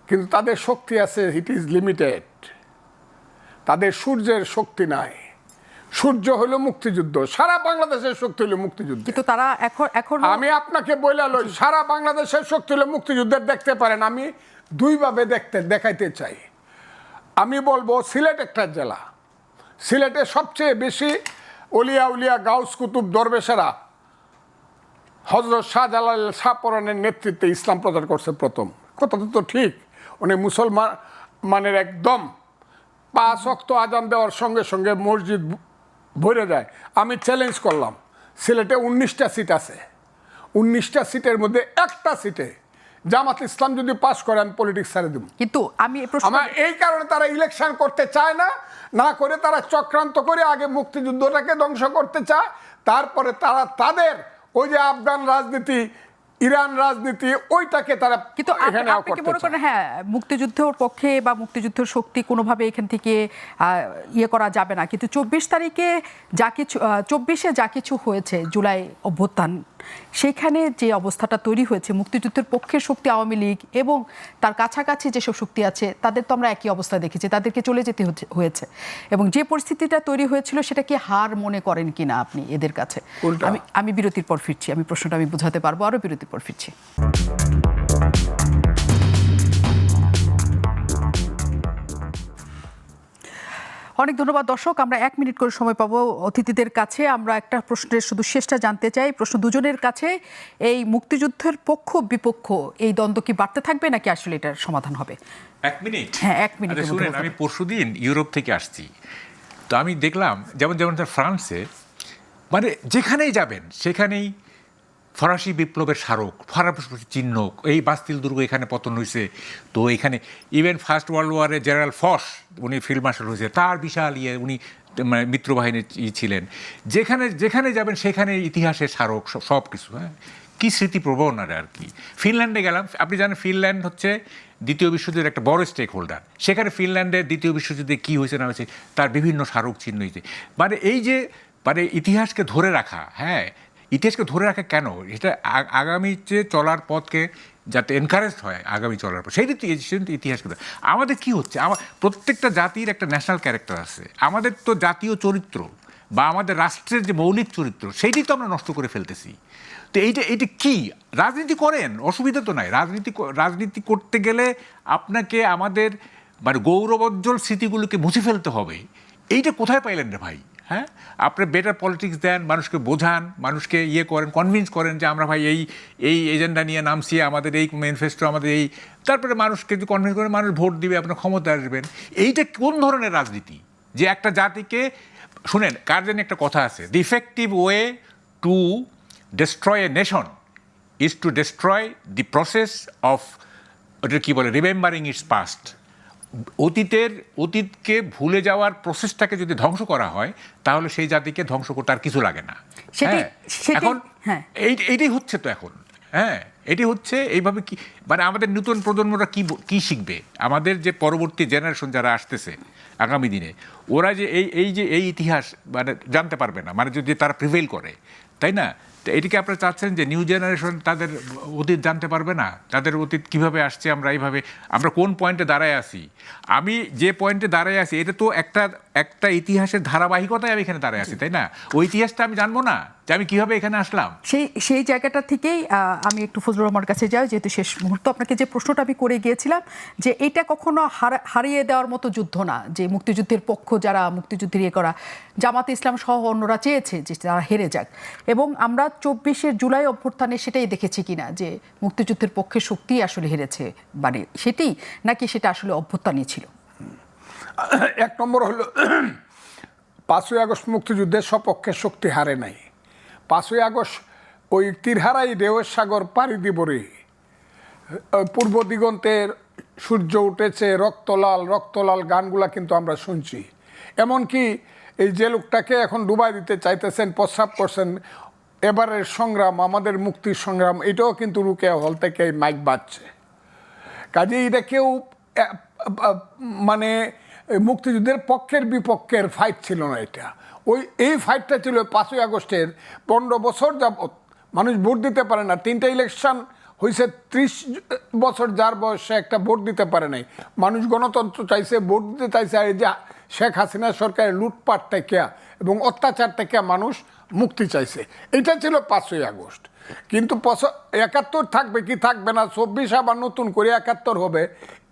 কিন্তু তাদের শক্তি আছে, ইট ইজ লিমিটেড। তাদের সূর্যের শক্তি নাই। সূর্য হলো মুক্তিযুদ্ধ, সারা বাংলাদেশের শক্তি হলো মুক্তিযুদ্ধ। কিন্তু তারা এখন আমি আপনাকে বলে লই, সারা বাংলাদেশের শক্তি হলো মুক্তিযুদ্ধের। দেখতে পারেন, আমি দুইভাবে দেখাইতে চাই। আমি বলবো সিলেট একটা জেলা, সিলেটে সবচেয়ে বেশি অলিয়া উলিয়া গাউস কুতুব দরবেশেরা হযরত শাহজালাল শাহপরানের নেতৃত্বে ইসলাম প্রচার করছে প্রথম। কথাটা তো ঠিক, উনি মুসলমানের একদম 5 ওয়াক্ত আজান দেওয়ার সঙ্গে সঙ্গে মসজিদ ভরে যায়। আমি চ্যালেঞ্জ করলাম, সিলেটে 19টা সিট আছে, 19টা সিটের মধ্যে একটা সিটে জামাত ইসলাম যদি পাস করে, আমি পলিটিক্স ছেড়ে দেব। কিন্তু আমি আমার এই কারণে তারা ইলেকশন করতে চায় না, না করে তারা চক্রান্ত করে আগে মুক্তিযুদ্ধটাকে ধ্বংস করতে চায়, তারপরে তারা তাদের ওই যে আফগান রাজনীতি, ইরান রাজনীতি, ওইটাকে তারা কিন্তু এখানে আপনি কি মনে করেন, হ্যাঁ, মুক্তিযুদ্ধের পক্ষে বা মুক্তিযুদ্ধের শক্তি কোনোভাবে এখান থেকে ইয়ে করা যাবে না, কিন্তু 24 তারিখে যা কিছু 24-এ যা কিছু হয়েছে, জুলাই অভ্যুত্থান, সেখানে যে অবস্থাটা তৈরি হয়েছে, মুক্তিযুদ্ধের পক্ষের শক্তি আওয়ামী লীগ এবং তার কাছাকাছি যেসব শক্তি আছে, তাদের তো আমরা একই অবস্থা দেখেছি, তাদেরকে চলে যেতে হয়েছে। এবং যে পরিস্থিতিটা তৈরি হয়েছিল, সেটা কি হার মনে করেন কিনা আপনি এদের কাছে? আমি বিরতির পর ফিরছি, আমি প্রশ্নটা আমি বুঝাতে পারবো, আরও বিরতির পর ফিরছি। অনেক ধন্যবাদ দর্শক। আমরা 1 মিনিট করে সময় পাবো অতিথিদের কাছে। আমরা একটা প্রশ্নের শুধু শেষটা জানতে চাই, প্রশ্ন দুজনের কাছে, এই মুক্তিযুদ্ধের পক্ষ বিপক্ষ এই দ্বন্দ্ব কি বাড়তে থাকবে নাকি আসলে এটার সমাধান হবে? 1 মিনিট? হ্যাঁ, 1 মিনিট। শুনেন, আমি পরশুদিন ইউরোপ থেকে আসছি, তো আমি দেখলাম যেমন ফ্রান্সে মানে যেখানেই যাবেন সেখানেই ফরাসি বিপ্লবের স্মারক, ফরাসি চিহ্ন, এই বাস্তিল দুর্গ এখানে পতন হয়েছে, তো এখানে ইভেন ফার্স্ট ওয়ার্ল্ড ওয়ারে জেনারেল ফস, উনি ফিল্ড মার্শাল হয়েছে, তার বিশাল উনি মানে মিত্রবাহিনীর ছিলেন। যেখানে যাবেন সেখানে ইতিহাসের স্মারক, সব কিছু। হ্যাঁ, কী স্মৃতিপ্রবণ আর কি। ফিনল্যান্ডে গেলাম, আপনি জানেন ফিনল্যান্ড হচ্ছে দ্বিতীয় বিশ্বযুদ্ধের একটা বড় স্টেক হোল্ডার। সেখানে ফিনল্যান্ডের দ্বিতীয় বিশ্বযুদ্ধে কী হয়েছে না হয়েছে তার বিভিন্ন স্মারক চিহ্ন হয়েছে। মানে এই যে মানে ইতিহাসকে ধরে রাখা, হ্যাঁ, ইতিহাসকে ধরে রাখা কেন, এটা আগামী যে চলার পথকে যাতে এনকারেজ হয় আগামী চলার পথ, সেই ইতিহাসকে। আমাদের কি হচ্ছে, প্রত্যেকটা জাতির একটা ন্যাশনাল ক্যারেক্টার আছে, আমাদের তো জাতীয় চরিত্র বা আমাদের রাষ্ট্রের যে মৌলিক চরিত্র সেইটি তো আমরা নষ্ট করে ফেলতেছি। তো এইটা কি, রাজনীতি করেন, অসুবিধা তো নাই, রাজনীতি করতে গেলে আপনাকে আমাদের মানে গৌরবোজ্জ্বল স্মৃতিগুলোকে মুছে ফেলতে হবে। এইটা কোথায় পাইলেন রে ভাই? হ্যাঁ, আপনি বেটার পলিটিক্স দেন, মানুষকে বোঝান, মানুষকে করেন, কনভিন্স করেন যে আমরা ভাই এই এজেন্ডা নিয়ে নামছি, আমাদের এই ম্যানিফেস্টো, আমাদের এই, তারপরে মানুষকে যদি কনভিন্স করেন, মানুষ ভোট দিবে, আপনার ক্ষমতা আসবেন। এইটা কোন ধরনের রাজনীতি যে একটা জাতিকে, শুনেন কার জানি একটা কথা আছে, the effective way to destroy a nation is to destroy the process of, ওটা কী বলে, রিমেম্বারিং ইটস পাস্ট। অতীতকে ভুলে যাওয়ার প্রসেসটাকে যদি ধ্বংস করা হয় তাহলে সেই জাতিকে ধ্বংস করতে আর কিছু লাগে না। এখন এইটাই হচ্ছে তো এখন। হ্যাঁ, এটি হচ্ছে এইভাবে কি মানে আমাদের নতুন প্রজন্মরা কি শিখবে, আমাদের যে পরবর্তী জেনারেশন যারা আসতেছে আগামী দিনে, ওরা যে এই ইতিহাস মানে জানতে পারবে না, মানে যদি তারা প্রিভেল করে, তাই না? তো এটিকে আপনারা চাচ্ছেন যে নিউ জেনারেশন তাদের অতীত জানতে পারবে না, তাদের অতীত কীভাবে আসছে, আমরা কোন পয়েন্টে দাঁড়ায় আছি। আমি যে পয়েন্টে দাঁড়ায় আছি এটা তো একটা ইতিহাসের ধারাবাহিকতায় আমি এখানে দাঁড়ায় আছি, তাই না? ওই ইতিহাসটা আমি জানবো না যে আমি কীভাবে এখানে আসলাম। সেই জায়গাটা থেকেই আমি একটু ফজলুর রহমানের কাছে যাই, যেহেতু শেষ মুহূর্ত। আপনাকে যে প্রশ্নটা আমি করে গিয়েছিলাম যে এটা কখনো হারিয়ে দেওয়ার মতো যুদ্ধ না, যে মুক্তিযুদ্ধের পক্ষ যারা মুক্তিযুদ্ধের করা জামাতে ইসলাম সহ অন্যরা চেয়েছে যে তারা হেরে যাক, এবং আমরা 24শে জুলাই অভ্যুত্থানে সেটাই দেখেছি কিনা যে মুক্তিযুদ্ধের পক্ষে শক্তি আসলে হেরেছে, মানে সেটি নাকি সেটা আসলে অভ্যুত্থানই ছিল? 1 নম্বর হলো 5ই আগস্ট মুক্তিযুদ্ধের সপক্ষে শক্তি হারে নাই। 5ই আগস্ট ওই তীরহারাই ঢেউয়ের সাগর পাড়ি দিবরে পূর্ব দিগন্তের সূর্য উঠেছে রক্তলাল রক্তলাল গানগুলা কিন্তু আমরা শুনছি। এমনকি এই যে লোকটাকে এখন ডুবাই দিতে চাইতেছেন, প্রস্রাব করছেন, এবারের সংগ্রাম, আমাদের মুক্তির সংগ্রাম, এটাও কিন্তু রুকেয়া হল থেকে এই মাইক বাজছে। কাজে এটা কেউ মানে মুক্তিযুদ্ধের পক্ষের বিপক্ষের ফাইট ছিল না, এটা এই ফাইটটা ছিল 5ই আগস্টের 15 বছর যাবৎ মানুষ ভোট দিতে পারে না। 3টা ইলেকশন হয়েছে, 30 বছর যার বয়সে একটা ভোট দিতে পারে নাই। মানুষ গণতন্ত্র চাইছে, ভোট দিতে চাইছে। এই যে শেখ হাসিনা সরকারের লুটপাট থেকে এবং অত্যাচার থেকে মানুষ মুক্তি চাইছে, এটা ছিল 5ই আগস্ট। কিন্তু 71 থাকবে কি থাকবে না, 24 আবার নতুন করে 71 হবে,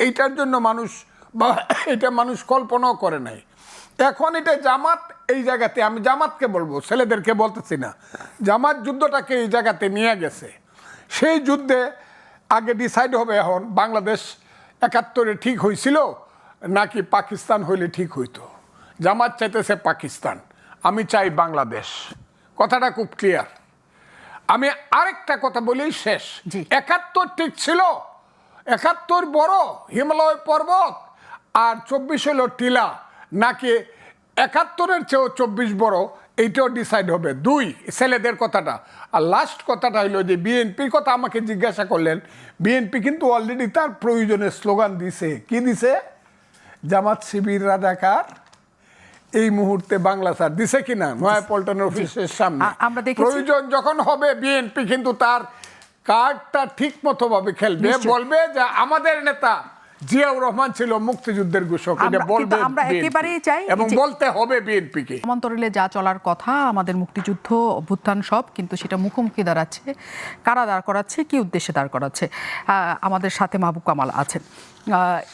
এইটার জন্য মানুষ বা এটা মানুষ কল্পনাও করে নাই। এখন এটা জামাত এই জায়গাতে, আমি জামাতকে বলবো, ছেলেদেরকে বলতেছি না, জামাত যুদ্ধটাকে এই জায়গাতে নিয়ে গেছে। সেই যুদ্ধে আগে ডিসাইড হবে এখন বাংলাদেশ 71-এ ঠিক হয়েছিল নাকি পাকিস্তান হইলে ঠিক হইতো। জামাত চাইতেছে পাকিস্তান, আমি চাই বাংলাদেশ, কথাটা খুব ক্লিয়ার। আমি আরেকটা কথা বলেই শেষ, 71 ঠিক ছিল, 71 বড় হিমালয় পর্বত আর 24 হলো টিলা, নাকি 71-এর চেয়েও 24 বড়, এইটাও ডিসাইড হবে। 2 ছেলেদের কথাটা। আর লাস্ট কথাটা হলো যে বিএনপির কথা আমাকে জিজ্ঞাসা করলেন, বিএনপি কিন্তু অলরেডি তার প্রয়োজনের স্লোগান দিছে। কি দিছে? জামাত শিবির রাজাকার এই মুহূর্তে বাংলা স্যার দিছে কিনা নয়াপল্টনের অফিসের সামনে। প্রয়োজন যখন হবে বিএনপি কিন্তু তার কার্ডটা ঠিক মতো ভাবে খেলবে, বলবে যে আমাদের নেতা জিয়াউর রহমান ছিল মুক্তিযুদ্ধের ঘোষক, এটা বলবে আমরা একেবারেই চাই এবং বলতে হবে বিএনপিকে। সমান্তরালে যা চলার কথা, আমাদের মুক্তিযুদ্ধ অভ্যুত্থান সব, কিন্তু সেটা মুখোমুখি দাঁড়াচ্ছে। কারা দাঁড় করাচ্ছে, কি উদ্দেশ্যে দাঁড় করাচ্ছে? আমাদের সাথে মাহবুব কামাল আছেন।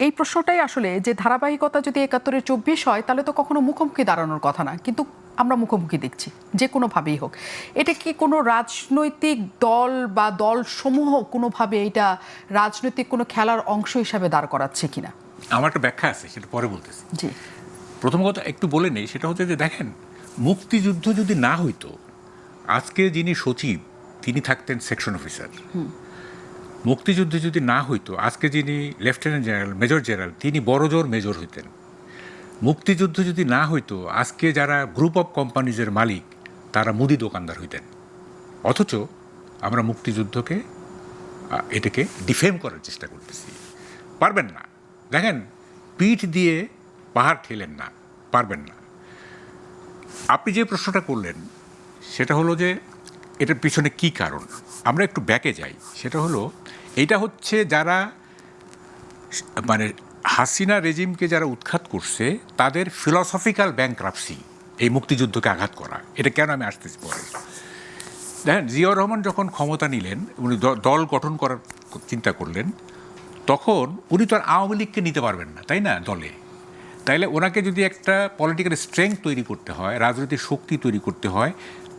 এই প্রশ্নটাই আসলে, যে ধারাবাহিকতা যদি ৭১-এর ২৪ হয় তাহলে তো কখনো মুখোমুখি দাঁড়ানোর কথা না, কিন্তু আমরা মুখোমুখি দেখছি যে কোনোভাবেই হোক। এটা কি কোনো রাজনৈতিক দল বা দলসমূহ কোনোভাবে এটা রাজনৈতিক কোনো খেলার অংশ হিসাবে দাঁড় করাচ্ছে কিনা? আমার একটা ব্যাখ্যা আছে, সেটা পরে বলতেছি। জি, প্রথম কথা একটু বলে নেই, সেটা হচ্ছে যে দেখেন, মুক্তিযুদ্ধ যদি না হইতো আজকে যিনি সচিব তিনি থাকতেন সেকশন অফিসার। মুক্তিযুদ্ধ যদি না হইতো আজকে যিনি লেফটেন্যান্ট জেনারেল, মেজর জেনারেল, তিনি বড়জোর মেজর হইতেন। মুক্তিযুদ্ধ যদি না হইতো আজকে যারা গ্রুপ অফ কোম্পানিজের মালিক তারা মুদি দোকানদার হইতেন। অথচ আমরা মুক্তিযুদ্ধকে এটাকে ডিফেম করার চেষ্টা করতেছি। পারবেন না। দেখেন, পিঠ দিয়ে পাহাড় ঠেলেন না, পারবেন না। আপনি যে প্রশ্নটা করলেন সেটা হলো যে এটার পিছনে কি কারণ। আমরা একটু ব্যাকে যাই। সেটা হলো, এইটা হচ্ছে যারা মানে হাসিনা রেজিমকে যারা উৎখাত করছে তাদের ফিলসফিক্যাল ব্যাংক্রাপসি এই মুক্তিযুদ্ধকে আঘাত করা। এটা কেন আমি আসতেছি পরে। দেখেন, জিয়াউর রহমান যখন ক্ষমতা নিলেন, উনি দল গঠন করার চিন্তা করলেন, তখন উনি তো আর আওয়ামী লীগকে নিতে পারবেন না, তাই না, দলে। তাইলে ওনাকে যদি একটা পলিটিক্যাল স্ট্রেংথ তৈরি করতে হয়, রাজনৈতিক শক্তি তৈরি করতে হয়,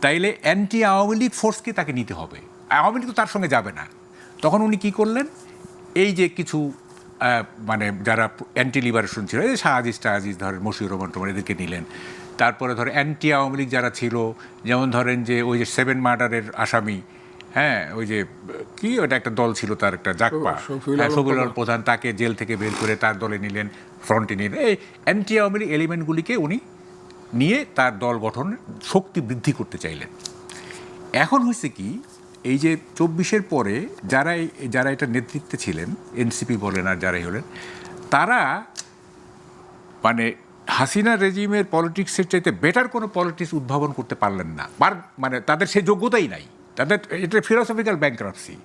তাইলে অ্যান্টি আওয়ামী লীগ ফোর্সকে তাকে নিতে হবে। আওয়ামী লীগ তো তার সঙ্গে যাবে না। তখন উনি কি করলেন, এই যে কিছু মানে যারা অ্যান্টি লিবারেশন ছিল, এই শাহজিজ ধরেন, মশিউর রহমান টমান, এদেরকে নিলেন। তারপরে ধরেন অ্যান্টি আওয়ামী লীগ যারা ছিল, যেমন ধরেন যে ওই যে 7 মার্ডারের আসামি, হ্যাঁ, ওই যে কি ওটা একটা দল ছিল তার একটা জাকপা, শফিউল আলম প্রধান, তাকে জেল থেকে বের করে তার দলে নিলেন, ফ্রন্টে নিলেন। এই অ্যান্টি আওয়ামী লীগ এলিমেন্টগুলিকে উনি নিয়ে তার দল গঠন শক্তি বৃদ্ধি করতে চাইলেন। এখন হয়েছে কি, এই যে 24-এর পরে যারা এটা নেতৃত্বে ছিলেন, এনসিপি বলেন আর যারাই হলেন, তারা মানে হাসিনা রেজিমের পলিটিক্সের চাইতে বেটার কোনো পলিটিক্স উদ্ভাবন করতে পারলেন না। মানে তাদের সেই যোগ্যতাই নাই, তাদের এটা ফিলোসফিক্যাল ব্যাংক্রাপসি।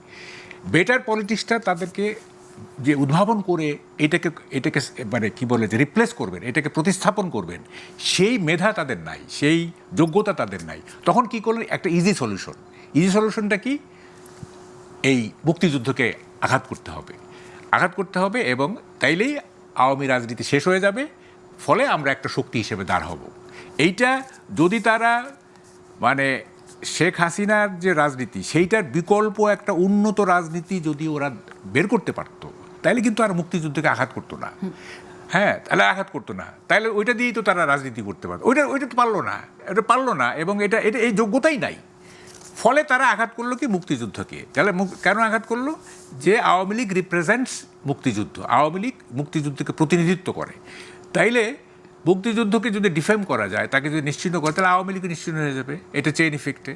বেটার পলিটিক্সটা তাদেরকে যে উদ্ভাবন করে এটাকে মানে কি বলে যে রিপ্লেস করবেন, এটাকে প্রতিস্থাপন করবেন, সেই মেধা তাদের নাই, সেই যোগ্যতা তাদের নাই। তখন কি করলেন, একটা ইজি সলিউশনটা কি, এই মুক্তিযুদ্ধকে আঘাত করতে হবে এবং তাইলেই আওয়ামী রাজনীতি শেষ হয়ে যাবে, ফলে আমরা একটা শক্তি হিসেবে দাঁড় হব। এইটা যদি তারা মানে শেখ হাসিনার যে রাজনীতি, সেইটার বিকল্প একটা উন্নত রাজনীতি যদি ওরা বের করতে পারত, তাইলে কিন্তু আর মুক্তিযুদ্ধকে আঘাত করতো না। হ্যাঁ, তাহলে আঘাত করতো না, তাহলে ওইটা দিয়েই তো তারা রাজনীতি করতে পারতো। ওইটা তো পারলো না এবং এটা এই যোগ্যতাই নাই। ফলে তারা আঘাত করলো কি, মুক্তিযুদ্ধকে। তাহলে কেন আঘাত করলো, যে আওয়ামী লীগ রিপ্রেজেন্টস মুক্তিযুদ্ধ, আওয়ামী লীগ মুক্তিযুদ্ধকে প্রতিনিধিত্ব করে। তাইলে মুক্তিযুদ্ধকে যদি ডিফেম করা যায়, তাকে যদি নিশ্চিহ্ন করে, তাহলে আওয়ামী লীগ নিশ্চিহ্ন হয়ে যাবে। এটা চেইন ইফেক্টে।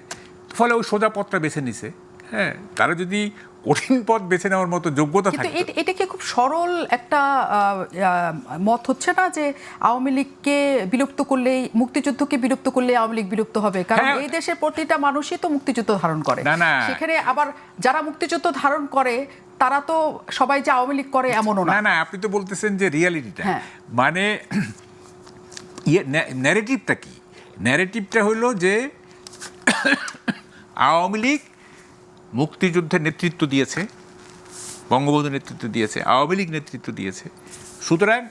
ফলে ওই সোজা পথটা বেছে নিছে। হ্যাঁ, তারা যদি কঠিন পথ বেছে নেওয়ার মতো যোগ্যতা থাকে। এটা কি খুব সরল একটা মত হচ্ছে না, যে আওয়ামী লীগকে বিলুপ্ত করলেই, মুক্তিযুদ্ধকে বিলুপ্ত করলে আওয়ামী লীগ বিলুপ্ত হবে? কারণ এই দেশের প্রতিটা মানুষই তো মুক্তিযুদ্ধ ধারণ করে। সেখানে আবার যারা মুক্তিযুদ্ধ ধারণ করে তারা তো সবাই যে আওয়ামী লীগ করে এমনও না। না, আপনি তো বলতেছেন যে রিয়ালিটিটা, মানে ন্যারেটিভটা কি? ন্যারেটিভটা হলো যে আওয়ামী লীগ মুক্তিযুদ্ধের নেতৃত্ব দিয়েছে, বঙ্গবন্ধু নেতৃত্ব দিয়েছে, আওয়ামী লীগ নেতৃত্ব দিয়েছে। সুতরাং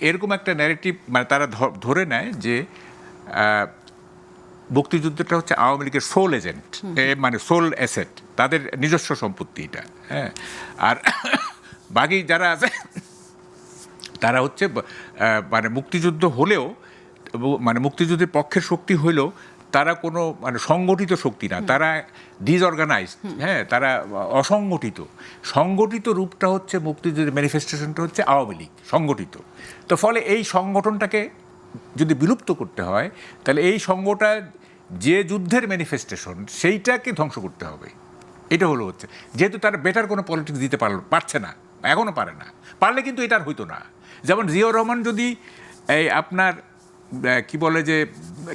এরকম একটা ন্যারেটিভ, মানে তারা ধরে নেয় যে মুক্তিযুদ্ধটা হচ্ছে আওয়ামী লীগের সোল এজেন্ট, মানে সোল অ্যাসেট, তাদের নিজস্ব সম্পত্তি এটা। হ্যাঁ, আর বাকি যারা আছে তারা হচ্ছে মানে মুক্তিযুদ্ধ হলেও, মানে মুক্তিযুদ্ধের পক্ষের শক্তি হলেও তারা কোনো মানে সংগঠিত শক্তি না, তারা ডিসঅর্গানাইজড। হ্যাঁ, তারা সংগঠিত রূপটা হচ্ছে মুক্তিযুদ্ধের ম্যানিফেস্টেশনটা হচ্ছে আওয়ামী লীগ, সংগঠিত। তো ফলে এই সংগঠনটাকে যদি বিলুপ্ত করতে হয়, তাহলে এই সংগঠনটা যে যুদ্ধের ম্যানিফেস্টেশন, সেইটাকে ধ্বংস করতে হবে। এটা হচ্ছে, যেহেতু তারা বেটার কোনো পলিটিক্স দিতে পারছে না, এখনও পারে না, পারলে কিন্তু এটা আর হইতো না। যেমন জিয়াউর রহমান যদি এই আপনার কি বলে যে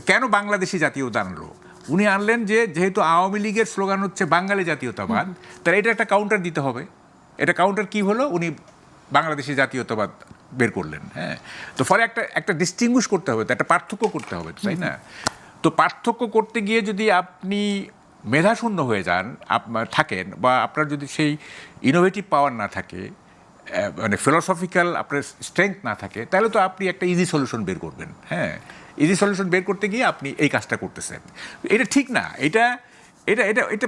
কেন বাংলাদেশি জাতীয়তা আনলো, উনি আনলেন যে যেহেতু আওয়ামী লীগের স্লোগান হচ্ছে বাঙালি জাতীয়তাবাদ, তাহলে এটা একটা কাউন্টার দিতে হবে। এটা কাউন্টার কি হলো, উনি বাংলাদেশি জাতীয়তাবাদ বের করলেন। হ্যাঁ, তো ফলে একটা ডিস্টিংগুইশ করতে হবে, তো একটা পার্থক্য করতে হবে, তাই না? তো পার্থক্য করতে গিয়ে যদি আপনি মেধাশূন্য হয়ে যান থাকেন, বা আপনার যদি সেই ইনোভেটিভ পাওয়ার না থাকে, মানে ফিলোসফিক্যাল আপনার স্ট্রেংথ না থাকে, তাহলে তো আপনি একটা ইজি সলিউশন বের করবেন। হ্যাঁ, ইজি সলিউশন বের করতে গিয়ে আপনি এই কাজটা করতেছেন, এটা ঠিক না। এটা এটা এটা এটা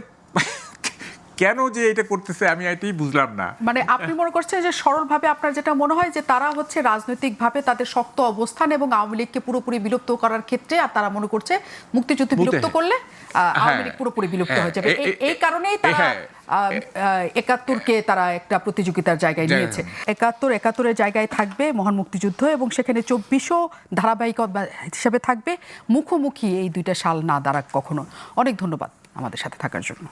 কেন যে এটা করতেছে আমি এটাই বুঝলাম না। মানে আপনি মনে করছেন যে সরলভাবে আপনার যেটা মনে হয় যে তারা হচ্ছে রাজনৈতিকভাবে তাদের শক্ত অবস্থান এবং আওয়ামী লীগকে পুরোপুরি বিলুপ্ত করার ক্ষেত্রে, আর তারা মনে করছে মুক্তিযুদ্ধ বিলুপ্ত করলে আওয়ামী লীগ পুরোপুরি বিলুপ্ত হয়ে যাবে। এই কারণেই তারা ৭১-কে তারা একটা প্রতিযোগিতার জায়গায় নিয়েছে। ৭১-এর জায়গায় থাকবে মহান মুক্তিযুদ্ধ, এবং সেখানে ২৪ও ধারাবাহিক হিসাবে থাকবে। মুখোমুখি এই দুইটা সাল না দাঁড়াক কখনো। অনেক ধন্যবাদ আমাদের সাথে থাকার জন্য।